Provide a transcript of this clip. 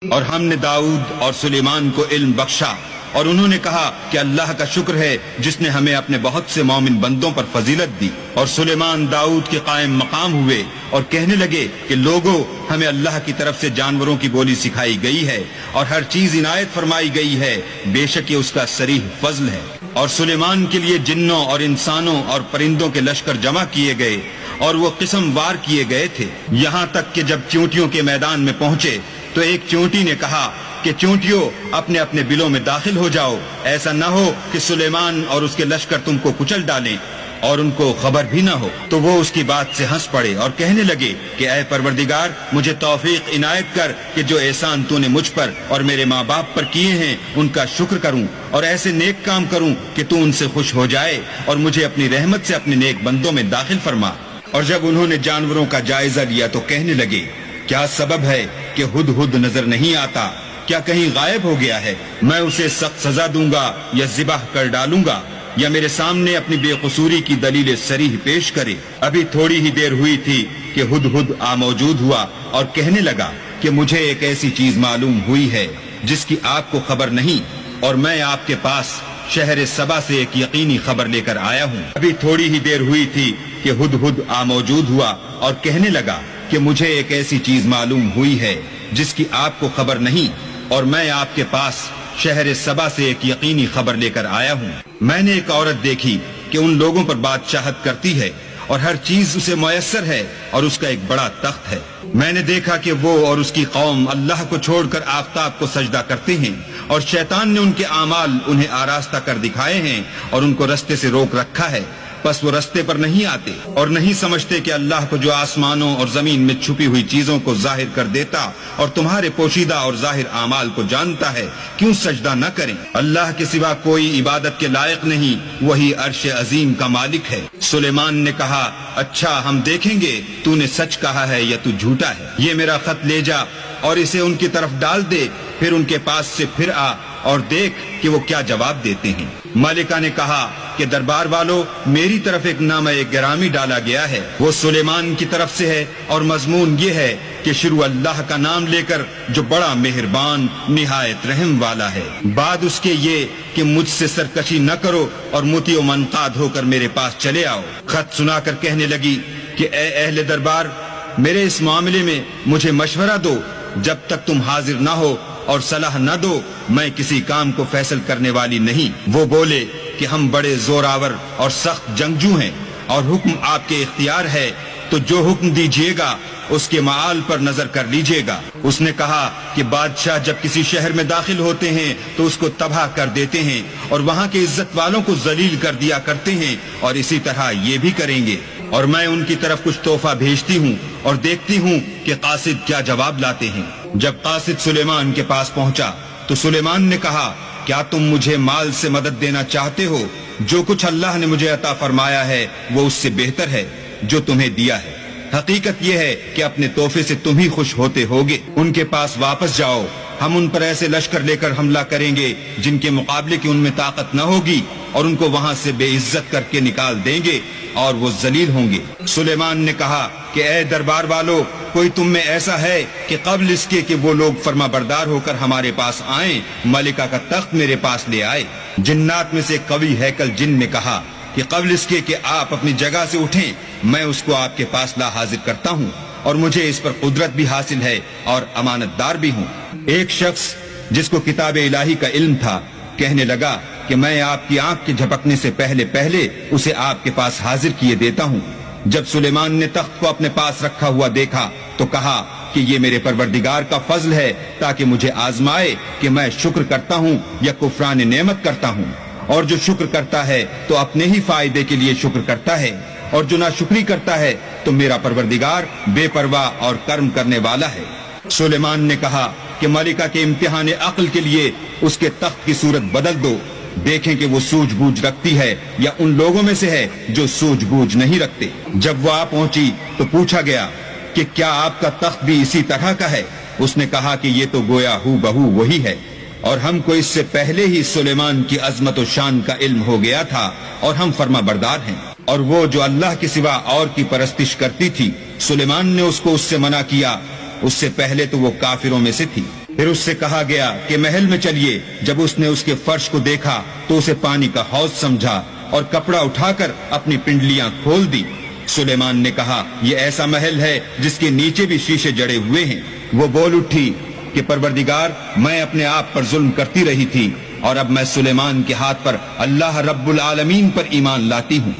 اور ہم نے داؤد اور سلیمان کو علم بخشا، اور انہوں نے کہا کہ اللہ کا شکر ہے جس نے ہمیں اپنے بہت سے مومن بندوں پر فضیلت دی۔ اور سلیمان داؤد کے قائم مقام ہوئے اور کہنے لگے کہ لوگوں، ہمیں اللہ کی طرف سے جانوروں کی بولی سکھائی گئی ہے اور ہر چیز عنایت فرمائی گئی ہے، بے شک یہ اس کا صریح فضل ہے۔ اور سلیمان کے لیے جنوں اور انسانوں اور پرندوں کے لشکر جمع کیے گئے اور وہ قسم وار کیے گئے تھے، یہاں تک کہ جب چونٹیوں کے میدان میں پہنچے تو ایک چونٹی نے کہا کہ چونٹیوں اپنے اپنے بلوں میں داخل ہو جاؤ، ایسا نہ ہو کہ سلیمان اور اس کے لشکر تم کو کچل ڈالیں اور ان کو خبر بھی نہ ہو۔ تو وہ اس کی بات سے ہنس پڑے اور کہنے لگے کہ اے پروردگار، مجھے توفیق عنایت کر کہ جو احسان تو نے مجھ پر اور میرے ماں باپ پر کیے ہیں ان کا شکر کروں اور ایسے نیک کام کروں کہ تو ان سے خوش ہو جائے اور مجھے اپنی رحمت سے اپنے نیک بندوں میں داخل فرما۔ اور جب انہوں نے جانوروں کا جائزہ لیا تو کہنے لگے کیا سبب ہے کہ ہدہد نظر نہیں آتا؟ کیا کہیں غائب ہو گیا ہے؟ میں اسے سخت سزا دوں گا یا ذبح کر ڈالوں گا یا میرے سامنے اپنی بے قصوری کی دلیل صریح پیش کرے۔ ابھی تھوڑی ہی دیر ہوئی تھی کہ ہدہد موجود ہوا اور کہنے لگا کہ مجھے ایک ایسی چیز معلوم ہوئی ہے جس کی آپ کو خبر نہیں، اور میں آپ کے پاس شہر سبا سے ایک یقینی خبر لے کر آیا ہوں۔ ابھی تھوڑی ہی دیر ہوئی تھی کہ ہدہد موجود ہوا اور کہنے لگا کہ مجھے ایک ایسی چیز معلوم ہوئی ہے جس کی آپ کو خبر نہیں، اور میں آپ کے پاس شہر سبا سے ایک یقینی خبر لے کر آیا ہوں۔ میں نے ایک عورت دیکھی کہ ان لوگوں پر بادشاہت کرتی ہے اور ہر چیز اسے میسر ہے اور اس کا ایک بڑا تخت ہے۔ میں نے دیکھا کہ وہ اور اس کی قوم اللہ کو چھوڑ کر آفتاب کو سجدہ کرتے ہیں، اور شیطان نے ان کے اعمال انہیں آراستہ کر دکھائے ہیں اور ان کو رستے سے روک رکھا ہے، بس وہ رستے پر نہیں آتے اور نہیں سمجھتے کہ اللہ کو جو آسمانوں اور زمین میں چھپی ہوئی چیزوں کو ظاہر کر دیتا اور تمہارے پوشیدہ اور ظاہر اعمال کو جانتا ہے، کیوں سجدہ نہ کریں؟ اللہ کے سوا کوئی عبادت کے لائق نہیں، وہی عرش عظیم کا مالک ہے۔ سلیمان نے کہا اچھا ہم دیکھیں گے تو نے سچ کہا ہے یا تو جھوٹا ہے۔ یہ میرا خط لے جا اور اسے ان کی طرف ڈال دے، پھر ان کے پاس سے پھر آ اور دیکھ کہ وہ کیا جواب دیتے ہیں۔ ملکہ نے کہا کہ دربار والو، میری طرف ایک نامہ گرامی ڈالا گیا ہے، وہ سلیمان کی طرف سے ہے، اور مضمون یہ ہے کہ شروع اللہ کا نام لے کر جو بڑا مہربان نہایت رحم والا ہے، بعد اس کے یہ کہ مجھ سے سرکشی نہ کرو اور مطیع و منقاد ہو کر میرے پاس چلے آؤ۔ خط سنا کر کہنے لگی کہ اے اہل دربار، میرے اس معاملے میں مجھے مشورہ دو، جب تک تم حاضر نہ ہو اور صلاح نہ دو میں کسی کام کو فیصل کرنے والی نہیں۔ وہ بولے کہ ہم بڑے زوراور اور سخت جنگجو ہیں اور حکم آپ کے اختیار ہے، تو جو حکم دیجیے گا اس کے معال پر نظر کر لیجیے گا۔ اس نے کہا کہ بادشاہ جب کسی شہر میں داخل ہوتے ہیں تو اس کو تباہ کر دیتے ہیں اور وہاں کے عزت والوں کو ذلیل کر دیا کرتے ہیں، اور اسی طرح یہ بھی کریں گے، اور میں ان کی طرف کچھ تحفہ بھیجتی ہوں اور دیکھتی ہوں کہ قاصد کیا جواب لاتے ہیں۔ جب قاصد سلیمان کے پاس پہنچا تو سلیمان نے کہا کیا تم مجھے مال سے مدد دینا چاہتے ہو؟ جو کچھ اللہ نے مجھے عطا فرمایا ہے وہ اس سے بہتر ہے جو تمہیں دیا ہے۔ حقیقت یہ ہے کہ اپنے تحفے سے تم ہی خوش ہوتے ہوگے۔ ان کے پاس واپس جاؤ، ہم ان پر ایسے لشکر لے کر حملہ کریں گے جن کے مقابلے کی ان میں طاقت نہ ہوگی، اور ان کو وہاں سے بے عزت کر کے نکال دیں گے اور وہ ذلیل ہوں گے۔ سلیمان نے کہا کہ اے دربار والو، کوئی تم میں ایسا ہے کہ قبل اس کے کہ وہ لوگ فرما بردار ہو کر ہمارے پاس آئیں، ملکہ کا تخت میرے پاس لے آئے؟ جنات میں سے قوی ہیکل جن نے کہا کہ قبل اس کے کہ آپ اپنی جگہ سے اٹھیں میں اس کو آپ کے پاس لا حاضر کرتا ہوں، اور مجھے اس پر قدرت بھی حاصل ہے اور امانت دار بھی ہوں۔ ایک شخص جس کو کتاب الہی کا علم تھا کہنے لگا کہ میں آپ کی آنکھ کے جھپکنے سے پہلے اسے آپ کے پاس حاضر کیے دیتا ہوں۔ جب سلیمان نے تخت کو اپنے پاس رکھا ہوا دیکھا تو کہا کہ یہ میرے پروردگار کا فضل ہے تاکہ مجھے آزمائے کہ میں شکر کرتا ہوں یا کفران نعمت کرتا ہوں، اور جو شکر کرتا ہے تو اپنے ہی فائدے کے لیے شکر کرتا ہے، اور جو ناشکری کرتا ہے تو میرا پروردگار بے پرواہ اور کرم کرنے والا ہے۔ سلیمان نے کہا کہ ملکہ کے امتحان عقل کے لیے اس کے تخت کی صورت بدل دو، دیکھیں کہ وہ سوجھ بوجھ رکھتی ہے یا ان لوگوں میں سے ہے جو سوجھ بوجھ نہیں رکھتے۔ جب وہ آ پہنچی تو پوچھا گیا کہ کیا آپ کا تخت بھی اسی طرح کا ہے؟ اس نے کہا کہ یہ تو گویا ہو بہو وہی ہے، اور ہم کو اس سے پہلے ہی سلیمان کی عظمت و شان کا علم ہو گیا تھا اور ہم فرما بردار ہیں۔ اور وہ جو اللہ کے سوا اور کی پرستش کرتی تھی، سلیمان نے اس کو اس سے منع کیا، اس سے پہلے تو وہ کافروں میں سے تھی۔ پھر اس سے کہا گیا کہ محل میں چلیے. جب اس نے اس کے فرش کو دیکھا تو اسے پانی کا حوض سمجھا اور کپڑا اٹھا کر اپنی پنڈلیاں کھول دی. سلیمان نے کہا یہ ایسا محل ہے جس کے نیچے بھی شیشے جڑے ہوئے ہیں. وہ بول اٹھی کہ پروردگار میں اپنے آپ پر ظلم کرتی رہی تھی اور اب میں سلیمان کے ہاتھ پر اللہ رب العالمین پر ایمان لاتی ہوں.